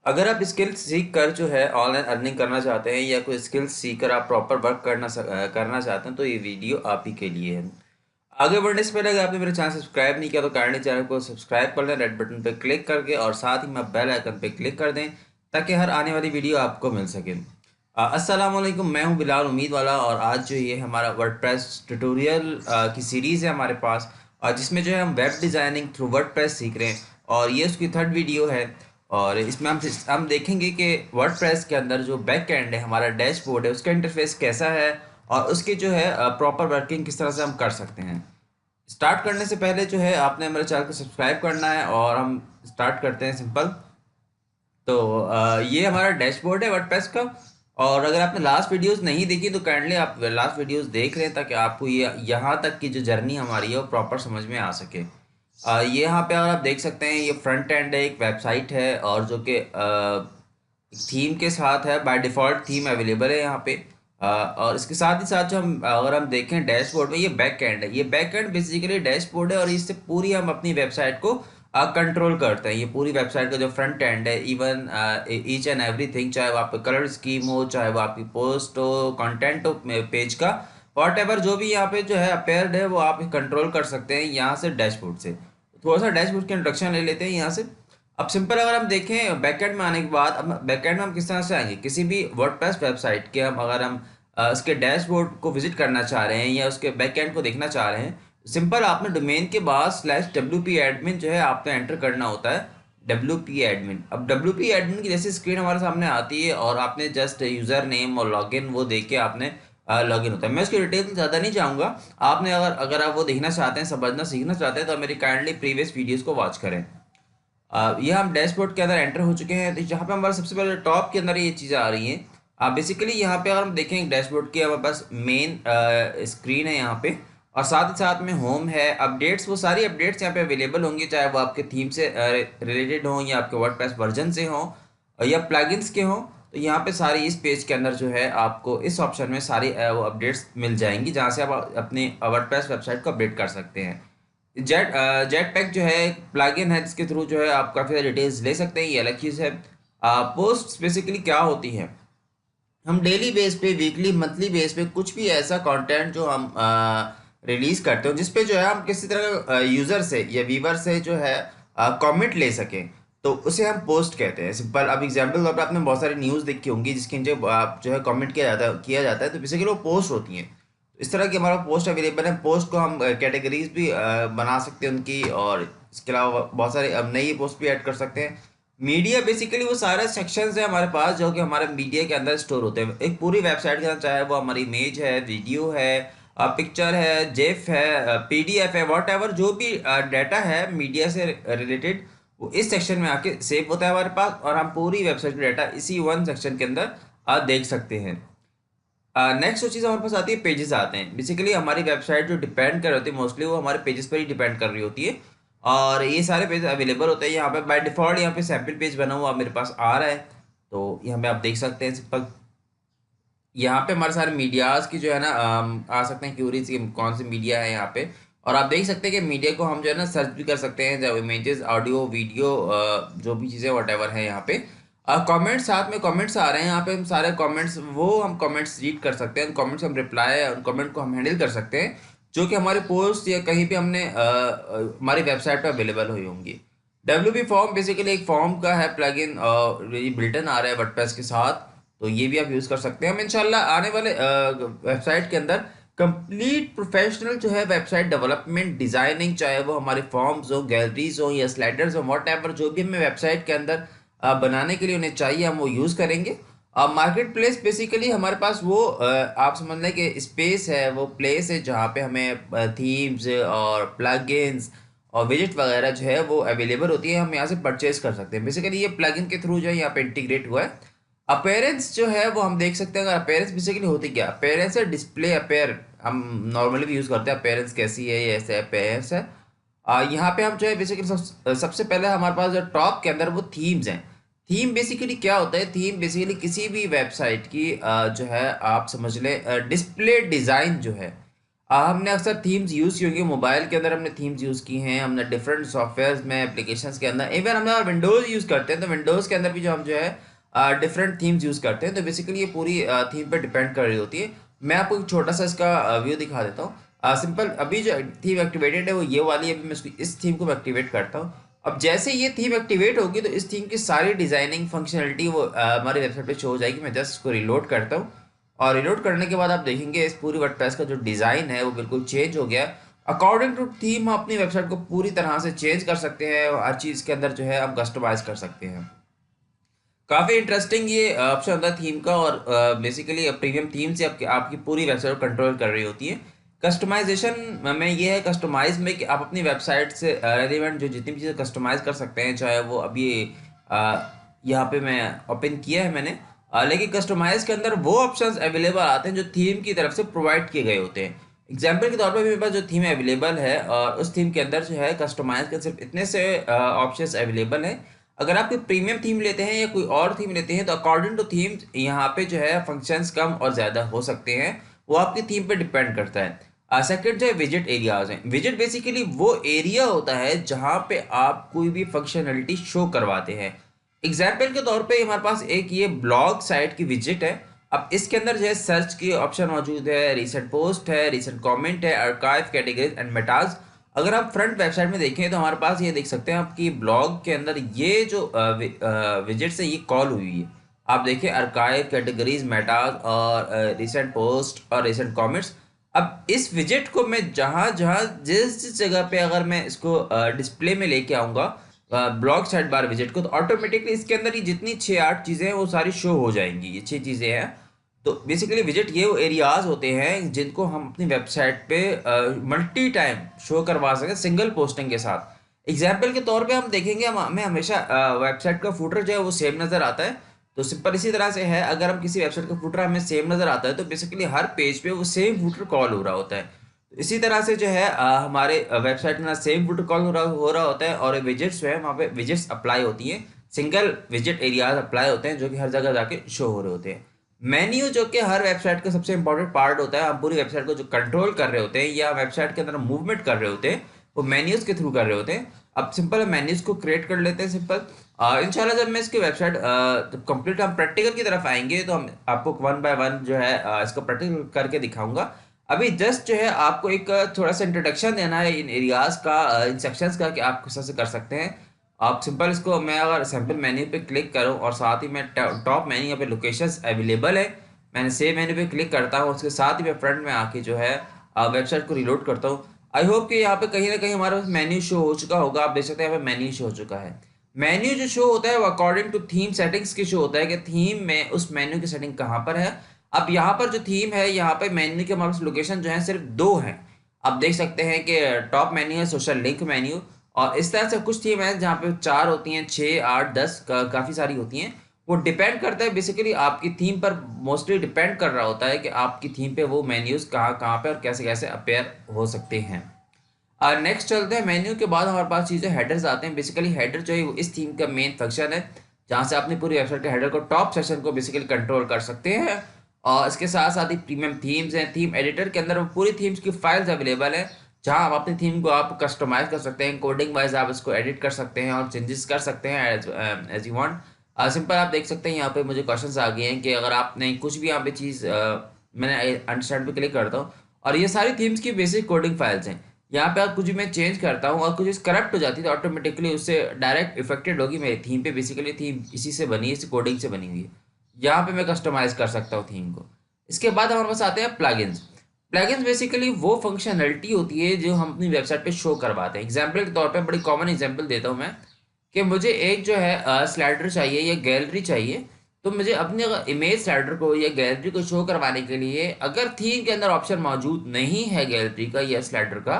अगर आप स्किल सीख कर जो है ऑनलाइन अर्निंग करना चाहते हैं या कोई स्किल सीख कर आप प्रॉपर वर्क करना चाहते हैं तो ये वीडियो आप ही के लिए है। आगे बढ़ने से पहले अगर आपने मेरे चैनल सब्सक्राइब नहीं किया तो काइंडली चैनल को सब्सक्राइब कर लें रेड बटन पर क्लिक करके, और साथ ही में बेल आइकन पर क्लिक कर दें ताकि हर आने वाली वीडियो आपको मिल सके। अस्सलाम वालेकुम, मैं हूं बिलाल उम्मीद वाला, और आज जो ये हमारा वर्डप्रेस ट्यूटोरियल की सीरीज़ है हमारे पास, और जिसमें जो है हम वेब डिज़ाइनिंग थ्रू वर्डप्रेस सीख रहे हैं, और ये उसकी थर्ड वीडियो है। और इसमें हम देखेंगे कि वर्डप्रेस के अंदर जो बैक एंड है, हमारा डैशबोर्ड है, उसका इंटरफेस कैसा है और उसकी जो है प्रॉपर वर्किंग किस तरह से हम कर सकते हैं। स्टार्ट करने से पहले जो है आपने हमारे चैनल को सब्सक्राइब करना है, और हम स्टार्ट करते हैं सिंपल। तो ये हमारा डैशबोर्ड है वर्डप्रेस का। और अगर आपने लास्ट वीडियोस नहीं देखी तो काइंडली आप लास्ट वीडियोस देख लें ताकि आपको ये यहाँ तक की जो जर्नी हमारी है वो प्रॉपर समझ में आ सके। ये यहाँ पे अगर आप देख सकते हैं, ये फ्रंट एंड है, एक वेबसाइट है, और जो कि थीम के साथ है, बाय डिफ़ॉल्ट थीम अवेलेबल है यहाँ पे। और इसके साथ ही साथ जो हम अगर हम देखें डैशबोर्ड में, ये बैक एंड है। ये बैक एंड बेसिकली डैशबोर्ड है, और इससे पूरी हम अपनी वेबसाइट को कंट्रोल करते हैं। ये पूरी वेबसाइट का जो फ्रंट एंड है, इवन ईच एंड एवरीथिंग, चाहे वो आपका कलर स्कीम हो, चाहे वो आपकी पोस्ट हो, कंटेंट हो पेज का, वॉट एवर जो भी यहाँ पे जो है अपेयर्ड है वो आप कंट्रोल कर सकते हैं यहाँ से डैशबोर्ड से। थोड़ा सा डैशबोर्ड की इंट्रोडक्शन ले लेते हैं यहाँ से। अब सिंपल अगर हम देखें बैकएंड में आने के बाद, अब बैकएंड में हम किस तरह से आएंगे, किसी भी वर्डप्रेस वेबसाइट के हम अगर हम उसके डैशबोर्ड को विजिट करना चाह रहे हैं या उसके बैकएंड को देखना चाह रहे हैं, सिंपल आपने डोमेन के बाद /wp-admin जो है आपने एंटर करना होता है। WP-admin, अब WP-admin की जैसी स्क्रीन हमारे सामने आती है, और आपने जस्ट यूज़र नेम और लॉगिन वो दे के आपने लॉगिन होता है। मैं उसकी डिटेल ज़्यादा नहीं चाहूँगा। आपने अगर अगर आप वो देखना चाहते हैं, समझना सीखना चाहते हैं, तो मेरी काइंडली प्रीवियस वीडियोज़ को वॉच करें। ये हम डैशबोर्ड के अंदर एंटर हो चुके हैं, तो जहाँ पे हमारे सबसे पहले टॉप के अंदर ये चीज़ें आ रही हैं। बेसिकली यहाँ पे अगर हम देखें डैशबोर्ड की, हमारे पास मेन स्क्रीन है यहाँ पे, और साथ ही साथ में होम है, अपडेट्स, वो सारी अपडेट्स यहाँ पे अवेलेबल होंगी, चाहे वो आपके थीम से रिलेटेड हों या आपके वर्डप्रेस वर्जन से हों या प्लगइन्स के हों। तो यहाँ पे सारी इस पेज के अंदर जो है आपको इस ऑप्शन में सारी वो अपडेट्स मिल जाएंगी, जहाँ से आप अपनी वर्डप्रेस वेबसाइट को अपडेट कर सकते हैं। जेट पैक जो है एक प्लगइन है जिसके थ्रू जो है आप काफ़ी सारी डिटेल्स ले सकते हैं, ये अलग चीज़ है। पोस्ट बेसिकली क्या होती है, हम डेली बेस पे, वीकली, मंथली बेस पे कुछ भी ऐसा कंटेंट जो हम रिलीज करते हो जिसपे जो है हम किसी तरह यूज़र से या व्यूवर से जो है कमेंट ले सकें, तो उसे हम पोस्ट कहते हैं। सिंपल अब एग्जांपल तौर पर आपने बहुत सारी न्यूज़ देखी होंगी जिसके नीचे आप जो है कमेंट किया जाता है, तो बेसिकली वो पोस्ट होती हैं। तो इस तरह की हमारा पोस्ट अवेलेबल है। पोस्ट को हम कैटेगरीज भी बना सकते हैं उनकी, और इसके अलावा बहुत सारे अब नई पोस्ट भी ऐड कर सकते हैं। मीडिया बेसिकली वो सारे सेक्शंस है हमारे पास जो कि हमारे मीडिया के अंदर स्टोर होते हैं एक पूरी वेबसाइट के अंदर, चाहे वो हमारी इमेज है, वीडियो है, पिक्चर है, जेफ है, पीडीएफ है, वॉट एवर जो भी डाटा है मीडिया से रिलेटेड, वो इस सेक्शन में आके सेव होता है हमारे पास, और हम पूरी वेबसाइट का डाटा इसी वन सेक्शन के अंदर देख सकते हैं। नेक्स्ट जो चीज़ हमारे पास आती है, पेजेस आते हैं। बेसिकली हमारी वेबसाइट जो डिपेंड कर रही होती है मोस्टली, वो हमारे पेजेस पर ही डिपेंड कर रही होती है, और ये सारे पेज अवेलेबल होते हैं यहाँ पे बाय डिफ़ॉल्ट। यहाँ पे सैम्पल पेज बना हुआ मेरे पास आ रहा है, तो यहाँ पे आप देख सकते हैं सिंपल। यहाँ पे हमारे सारे मीडियाज़ की जो है ना आ सकते हैं क्यूरीज की कौन सी मीडिया है यहाँ पे, और आप देख सकते हैं कि मीडिया को हम जो है ना सर्च भी कर सकते हैं, जब इमेजेस, ऑडियो, वीडियो, जो भी चीज़ें वट एवर है यहाँ पे। कमेंट्स, साथ में कमेंट्स आ रहे हैं यहाँ पे, हम सारे कमेंट्स, वो हम कमेंट्स रीड कर सकते हैं, उन कमेंट्स हम रिप्लाई, उन कमेंट को हम हैंडल कर सकते हैं जो कि हमारे पोस्ट या कहीं भी हमने हमारी वेबसाइट पर अवेलेबल हुई होंगी। WP फॉर्म बेसिकली एक फॉर्म का है प्लगइन, और ये बिल्टन आ रहा है वर्डप्रेस के साथ, तो ये भी आप यूज़ कर सकते हैं। हम इंशाल्लाह आने वाले वेबसाइट के अंदर कंप्लीट प्रोफेशनल जो है वेबसाइट डेवलपमेंट डिज़ाइनिंग, चाहे वो हमारे फॉर्म्स हो, गैलरीज हो या स्लाइडर्स हो, वॉट एवर जो भी हमें वेबसाइट के अंदर बनाने के लिए उन्हें चाहिए, हम वो यूज़ करेंगे। मार्केट प्लेस बेसिकली हमारे पास वो आप समझ लें कि स्पेस है, वो प्लेस है जहाँ पे हमें थीम्स और प्लगइन्स और विजिट वगैरह जो है वो अवेलेबल होती है, हम यहाँ से परचेज कर सकते हैं। बेसिकली ये प्लगइन के थ्रू जो है यहाँ पे इंटीग्रेट हुआ है। अपेयरेंस जो है वो हम देख सकते हैं। अगर अपेयरेंस बेसिकली होती क्या, अपेयरेंस है डिस्प्ले अपेयर, हम नॉर्मली भी यूज़ करते हैं अपेयरेंस कैसी है, ये ऐसे अपेयरेंस है। यहाँ पे हम जो है बेसिकली सबसे पहले हमारे पास जो टॉप के अंदर वो थीम्स हैं। थीम बेसिकली क्या होता है, थीम बेसिकली किसी भी वेबसाइट की जो है आप समझ लें डिस्प्ले डिज़ाइन जो है। हमने अक्सर थीम्स यूज़ की होंगी मोबाइल के अंदर, हमने थीम्स यूज़ की हैं, हमने डिफरेंट सॉफ्टवेयर्स में, एप्लीकेशंस के अंदर, इवन हमने विंडोज़ यूज़ करते हैं तो विंडोज़ के अंदर भी जो हम जो है डिफरेंट थीम्स यूज़ करते हैं। तो बेसिकली ये पूरी थीम पे डिपेंड कर रही होती है। मैं आपको एक छोटा सा इसका व्यू दिखा देता हूँ। सिंपल अभी जो थीम एक्टिवेटेड है वो ये वाली है। अभी मैं इस थीम को एक्टिवेट करता हूँ। अब जैसे ये थीम एक्टिवेट होगी तो इस थीम की सारी डिजाइनिंग फंक्शनलिटी वो हमारी वेबसाइट पे शो हो जाएगी। मैं जस्ट इसको रिलोड करता हूँ और रिलोड करने के बाद आप देखेंगे इस पूरी वर्डप्रेस का जो डिज़ाइन है वो बिल्कुल चेंज हो गया। अकॉर्डिंग टू थीम हम अपनी वेबसाइट को पूरी तरह से चेंज कर सकते हैं और हर चीज़ के अंदर जो है हम कस्टमाइज कर सकते हैं। काफ़ी इंटरेस्टिंग ये ऑप्शन होता है थीम का। और बेसिकली प्रीमियम थीम से आपकी पूरी वेबसाइट को कंट्रोल कर रही होती है। कस्टमाइजेशन में ये है, कस्टमाइज में कि आप अपनी वेबसाइट से रेलिवेंट जो जितनी भी चीज़ें कस्टमाइज कर सकते हैं, चाहे वो अभी यहाँ पे मैं ओपन किया है मैंने। लेकिन कस्टमाइज के अंदर वो ऑप्शंस अवेलेबल आते हैं जो थीम की तरफ से प्रोवाइड किए गए होते हैं। एग्जाम्पल के तौर पर मेरे पास जो थीम अवेलेबल है और उस थीम के अंदर जो है कस्टमाइज के सिर्फ इतने से ऑप्शंस अवेलेबल हैं। अगर आप कोई प्रीमियम थीम लेते हैं या कोई और थीम लेते हैं तो अकॉर्डिंग टू थीम यहाँ पे जो है फंक्शंस कम और ज़्यादा हो सकते हैं। वो आपकी थीम पे डिपेंड करता है। सेकंड जो है विजिट एरियाज हैं। विजिट बेसिकली वो एरिया होता है जहाँ पे आप कोई भी फंक्शनलिटी शो करवाते हैं। एग्जाम्पल के तौर पे हमारे पास एक ये ब्लॉग साइट की विजिट है। अब इसके अंदर जो है सर्च की ऑप्शन मौजूद है, रिसेंट पोस्ट है, रिसेंट कमेंट है, आर्काइव, कैटेगरीज एंड मेटाज। अगर आप फ्रंट वेबसाइट में देखें तो हमारे पास ये देख सकते हैं आपकी ब्लॉग के अंदर ये जो विजिट्स है ये कॉल हुई है। आप देखिए आर्काइव, कैटेगरीज, मेटाज और रिसेंट पोस्ट और रिसेंट कमेंट्स। अब इस विजिट को मैं जहाँ जहाँ जिस जिस जगह पे अगर मैं इसको डिस्प्ले में लेके आऊँगा ब्लॉग साइड बार विजिट को, तो ऑटोमेटिकली इसके अंदर ही जितनी 6-8 चीज़ें हैं वो सारी शो हो जाएंगी। ये 6 चीज़ें हैं। तो बेसिकली विजिट ये वो एरियाज होते हैं जिनको हम अपनी वेबसाइट पे मल्टी टाइम शो करवा सकें सिंगल पोस्टिंग के साथ। एग्जाम्पल के तौर पे हम देखेंगे, हमें हमेशा वेबसाइट का फूटर जो है वो सेम नज़र आता है। तो सिंपल इसी तरह से है, अगर हम किसी वेबसाइट का फूटर हमें सेम नज़र आता है तो बेसिकली हर पेज पे वो सेम फूटर कॉल हो रहा होता है। तो इसी तरह से जो है हमारे वेबसाइट में सेम फूटर कॉल हो रहा होता है और विजिट्स जो है वहाँ पे विजिट्स अप्लाई होती हैं। सिंगल विजिट एरियाज अप्लाई होते हैं जो कि हर जगह जाके शो हो रहे होते हैं। मेन्यू जो कि हर वेबसाइट का सबसे इंपॉर्टेंट पार्ट होता है। हम पूरी वेबसाइट को जो कंट्रोल कर रहे होते हैं या वेबसाइट के अंदर मूवमेंट कर रहे होते हैं वो मेन्यूज के थ्रू कर रहे होते हैं। अब सिंपल मेन्यूज को क्रिएट कर लेते हैं सिंपल। इंशाल्लाह जब मैं इसकी वेबसाइट जब कंप्लीट हम प्रैक्टिकल की तरफ आएंगे तो हम आपको वन बाय वन जो है इसको प्रैक्टिकल करके दिखाऊंगा। अभी जस्ट जो है आपको एक थोड़ा सा इंट्रोडक्शन देना है इन एरियाज का, इन सेक्शंस का कि आप किस तरह से कर सकते हैं। आप सिंपल इसको मैं अगर सैम्पल मेन्यू पे क्लिक करूं और साथ ही मैं टॉप मेन्यू यहाँ पे लोकेशंस अवेलेबल है, मैंने सेव मेन्यू पे क्लिक करता हूँ, उसके साथ ही मैं फ्रंट में आके जो है वेबसाइट को रिलोड करता हूँ। आई होप कि यहाँ पे कहीं ना कहीं हमारा मेन्यू शो हो चुका होगा। आप देख सकते हैं यहाँ पे मेन्यू शो हो चुका है। मेन्यू जो शो होता है वो अकॉर्डिंग टू थीम सेटिंग्स की शो होता है कि थीम में उस मेन्यू की सेटिंग कहाँ पर है। अब यहाँ पर जो थीम है यहाँ पे मेन्यू के हमारे पास लोकेशन जो है सिर्फ 2 हैं। आप देख सकते हैं कि टॉप मेन्यू है सोशल लिंक मेन्यू, और इस तरह से कुछ थीम है जहाँ पे 4 होती हैं, 6, 8, 10 काफ़ी सारी होती हैं। वो डिपेंड करता है बेसिकली आपकी थीम पर, मोस्टली डिपेंड कर रहा होता है कि आपकी थीम पे वो मेन्यूज कहाँ कहाँ पे और कैसे कैसे अपेयर हो सकते हैं। नेक्स्ट चलते हैं। मेन्यू के बाद हमारे पास चीज़ें हेडर्स आते हैं। बेसिकली हेडर जो है वो इस थीम का मेन फंक्शन है जहाँ से अपनी पूरी वेबसाइट के हेडर को, टॉप सेक्शन को बेसिकली कंट्रोल कर सकते हैं। और इसके साथ साथ ही प्रीमियम थीम्स हैं। थीम एडिटर के अंदर वो पूरी थीम्स की फाइल्स अवेलेबल है जहाँ आप अपनी थीम को आप कस्टमाइज कर सकते हैं। कोडिंग वाइज आप इसको एडिट कर सकते हैं और चेंजेस कर सकते हैं एज यू वांट। सिंपल आप देख सकते हैं यहाँ पे मुझे क्वेश्चंस आ गए हैं कि अगर आपने कुछ भी यहाँ पे चीज़ मैंने अंडरस्टैंड पे क्लिक करता हूँ और ये सारी थीम्स की बेसिक कोडिंग फाइल्स हैं। यहाँ पे आप कुछ भी मैं चेंज करता हूँ और कुछ चीज़ करप्ट हो जाती है तो ऑटोमेटिकली उससे डायरेक्ट इफेक्टेड होगी मेरी थीम पे। बेसिकली थीम इसी से बनी है, इसी कोडिंग से बनी हुई है। यहाँ पे मैं कस्टमाइज कर सकता हूँ थीम को। इसके बाद हमारे पास आते हैं प्लगइन्स। प्लगइन्स बेसिकली वो फंक्शनलिटी होती है जो हम अपनी वेबसाइट पे शो करवाते हैं। एग्जाम्पल के तौर पे बड़ी कॉमन एग्जाम्पल देता हूँ मैं कि मुझे एक जो है स्लाइडर चाहिए या गैलरी चाहिए। तो मुझे अपने इमेज स्लाइडर को या गैलरी को शो करवाने के लिए अगर थीम के अंदर ऑप्शन मौजूद नहीं है गैलरी का या स्लाइडर का,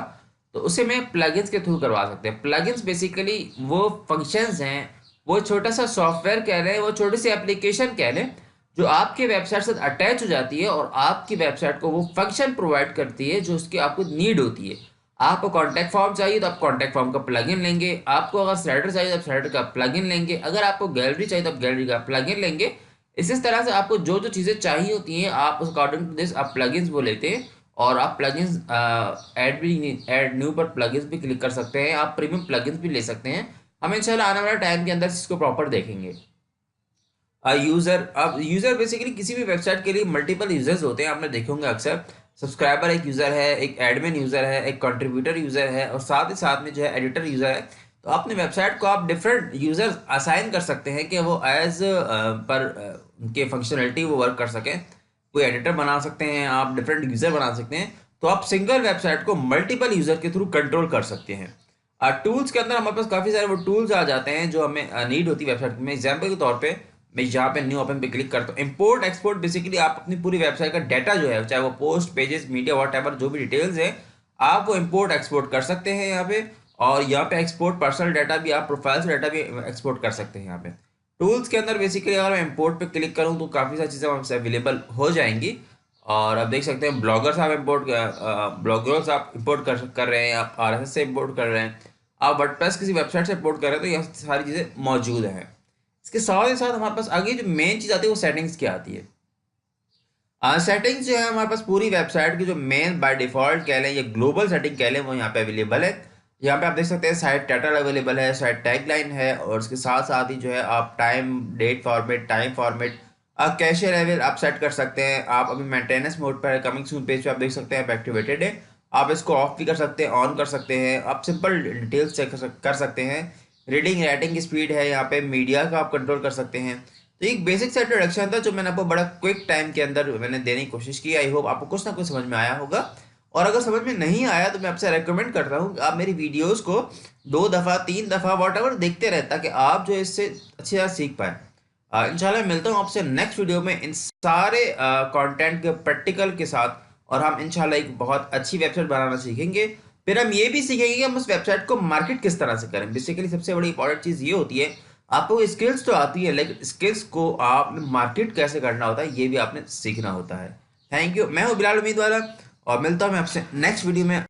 तो उसे मैं प्लगइन्स के थ्रू करवा सकते हैं। प्लगइन्स बेसिकली वो फंक्शंस हैं, वो छोटा सा सॉफ्टवेयर कह लें, वो छोटी सी एप्लीकेशन कह लें जो आपके वेबसाइट से अटैच हो जाती है और आपकी वेबसाइट को वो फंक्शन प्रोवाइड करती है जो उसकी आपको नीड होती है। आपको कॉन्टैक्ट फॉर्म चाहिए तो आप कॉन्टैक्ट फॉर्म का प्लगइन लेंगे, आपको अगर स्लाइडर चाहिए तो आप स्लाइडर का प्लगइन लेंगे, अगर आपको गैलरी चाहिए तो आप गैलरी का प्लगइन लेंगे। इस तरह से आपको जो जो चीज़ें चाहिए होती हैं आप उस अकॉर्डिंग टू दिस आप प्लगइन्स वो लेते हैं और आप प्लगइन्स ऐड भी ऐड न्यू पर प्लगइन्स भी क्लिक कर सकते हैं, आप प्रीमियम प्लगइन्स भी ले सकते हैं। हम इंशाल्लाह आने वाले टाइम के अंदर इसको प्रॉपर देखेंगे। यूज़र, अब यूज़र बेसिकली किसी भी वेबसाइट के लिए मल्टीपल यूज़र्स होते हैं, आपने देखे होंगे अक्सर। सब्सक्राइबर एक यूज़र है, एक एडमिन यूज़र है, एक कंट्रीब्यूटर यूज़र है, और साथ ही साथ में जो है एडिटर यूज़र है। तो अपने वेबसाइट को आप डिफरेंट यूज़र्स असाइन कर सकते हैं कि वो एज पर उनके फंक्शनलिटी वो वर्क कर सकें। कोई एडिटर बना सकते हैं आप, डिफरेंट यूज़र बना सकते हैं, तो आप सिंगल वेबसाइट को मल्टीपल यूज़र के थ्रू कंट्रोल कर सकते हैं। टूल्स के अंदर हमारे पास काफ़ी सारे वो टूल्स आ जाते हैं जो हमें नीड होती है वेबसाइट में। एग्जाम्पल के तौर पे मैं यहाँ पे न्यू ओपन पे क्लिक करता हूँ। इंपोर्ट एक्सपोर्ट, बेसिकली आप अपनी पूरी वेबसाइट का डाटा जो है, चाहे वो पोस्ट, पेजेस, मीडिया, व्हाटएवर जो भी डिटेल्स है, आप वो इंपोर्ट एक्सपोर्ट कर सकते हैं यहाँ पे। और यहाँ पे एक्सपोर्ट पर्सनल डाटा भी, आप प्रोफाइल्स डाटा भी एक्सपोर्ट कर सकते हैं यहाँ पे। टूल्स के अंदर बेसिकली अगर मैं इंपोर्ट पे क्लिक करूँ तो काफ़ी सारी चीज़ें हमसे अवेलेबल हो जाएंगी। और आप देख सकते हैं ब्लॉगर्स आप इंपोर्ट ब्लॉगर्स आप इंपोर्ट कर रहे हैं, आप RSS से इंपोर्ट कर रहे हैं, आप वर्डप्रेस किसी वेबसाइट से इंपोर्ट कर रहे हैं, तो यह सारी चीज़ें मौजूद हैं। इसके साथ ही साथ हमारे पास आगे जो मेन चीज़ आती है वो सेटिंग्स की आती है। सेटिंग्स जो है हमारे पास पूरी वेबसाइट की जो मेन बाय डिफॉल्ट कह लें या ग्लोबल सेटिंग कह लें, वो यहाँ पे अवेलेबल है। यहाँ पे आप देख सकते हैं साइट टाइटल अवेलेबल है, साइट टैगलाइन है, और उसके साथ साथ ही जो है आप time date format, time format, आप कैशे लेवल आप सेट कर सकते हैं। आप अभी मेंटेनेंस मोड पर है, कमिंग सून पेज पे आप देख सकते हैं आप एक्टिवेटेड है। आप इसको ऑफ भी कर सकते हैं, ऑन कर सकते हैं, आप सिंपल डिटेल्स चेक कर सकते हैं। रीडिंग राइटिंग की स्पीड है, यहाँ पे मीडिया का आप कंट्रोल कर सकते हैं। तो एक बेसिक सा इंट्रोडक्शन था जो मैंने आपको बड़ा क्विक टाइम के अंदर मैंने देने की कोशिश की। आई होप आपको कुछ ना कुछ समझ में आया होगा। और अगर समझ में नहीं आया तो मैं आपसे रेकमेंड करता हूँ कि आप मेरी वीडियोस को 2 दफ़ा 3 दफ़ा वॉटएवर देखते रहे, ताकि आप जो है इससे अच्छी तरह सीख पाए। इंशाल्लाह मिलता हूँ आपसे नेक्स्ट वीडियो में इन सारे कंटेंट के प्रैक्टिकल के साथ, और हम इंशाल्लाह एक बहुत अच्छी वेबसाइट बनाना सीखेंगे। फिर हम ये भी सीखेंगे कि हम उस वेबसाइट को मार्केट किस तरह से करें। बेसिकली सबसे बड़ी इंपॉर्टेंट चीज़ ये होती है, आपको स्किल्स तो आती है, लेकिन स्किल्स को आप मार्केट कैसे करना होता है ये भी आपने सीखना होता है। थैंक यू, मैं हूँ बिलाल उम्मीदवार, और मिलता हूँ मैं आपसे नेक्स्ट वीडियो में।